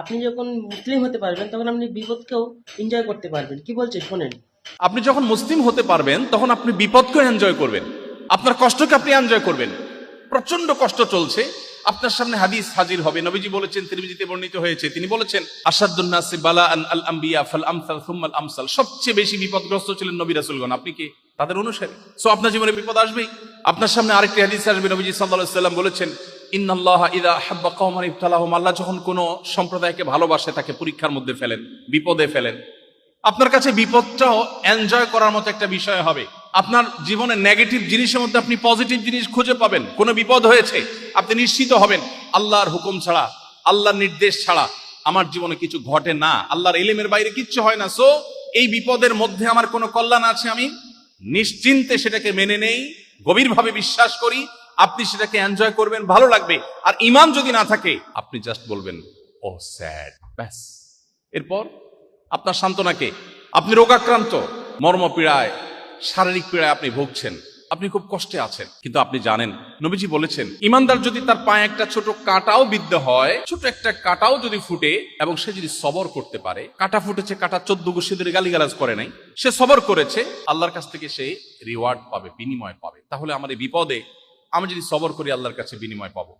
আপনি যখন মুসলিম হতে পারবেন তখন আপনি বিপদকেও এনজয় করতে পারবেন। কি বলছে শোনেন। আপনি যখন মুসলিম হতে পারবেন তখন আপনি বিপদকে এনজয় করবেন, আপনার কষ্টকে আপনি এনজয় করবেন। প্রচন্ড কষ্ট চলছে, আপনার সামনে হাদিস হাজির হবে। নবীজি বলেছেন, তিরমিজিতে বর্ণিত হয়েছে, তিনি বলেছেন আশাদ্দুন নাসি বালাআন আল আমবিয়া ফাল আমসাল সুম্মাল আমসাল। সবচেয়ে বেশি বিপদগ্রস্ত ছিলেন নবী রাসূলগণ, আপনি কি তাদের অনুসারী? সো আপনার জীবনে বিপদ আসবেই। আপনার সামনে আরেকটি হাদিস আসবে, নবীজি সাল্লাল্লাহু আলাইহি ওয়াসাল্লাম বলেছেন ইন্নাল্লাহা ইযা আহাব্বা কওমান ইবতালাহুম। আল্লাহ যখন কোন সম্প্রদায়কে ভালোবাসে তাকে পরীক্ষার মধ্যে ফেলেন, বিপদে ফেলেন। আপনার কাছে বিপদটাও এনজয় করার মতো একটা বিষয় হবে। আপনার জীবনে নেগেটিভ জিনিসের মধ্যে আপনি পজিটিভ জিনিস খুঁজে পাবেন। কোনো বিপদ হয়েছে, আপনি নিশ্চিত হবেন আল্লাহর হুকুম ছাড়া, আল্লাহর নির্দেশ ছাড়া আমার জীবনে কিছু ঘটে না, আল্লাহর ইলমের বাইরে কিচ্ছু হয় না। সো এই বিপদের মধ্যে আমার কোনো কল্যাণ আছে, আমি নিশ্চিন্তে সেটাকে মেনে নেই, গভীরভাবে বিশ্বাস করি। আপনি সেটাকে এনজয় করবেন, ভালো লাগবে। আর ঈমান যদি না থাকে, আপনি জাস্ট বলবেন ও স্যাড, ব্যাস। এরপর আপনার সান্ত্বনাকে, আপনি রোগাক্রান্ত, মর্মপীড়ায়, শারীরিক পীড়ায় আপনি ভুগছেন, আপনি খুব কষ্টে আছেন, কিন্তু আপনি জানেন নবীজি বলেছেন ইমানদার যদি তার পায়ে একটা ছোট কাঁটাও বিদ্ধ হয়, ছোট একটা কাঁটাও যদি ফুটে এবং সে যদি সবর করতে পারে, কাঁটা ফুটেছে, কাঁটা 14 গোষ্ঠী ধরে গালিগালাজ করে নাই, সে সবর করেছে, আল্লাহর কাছ থেকে সে রিওয়ার্ড পাবে, বিনিময় পাবে। তাহলে আমার এই বিপদে আমি যদি সবর করি, আল্লাহর কাছে বিনিময় পাবো।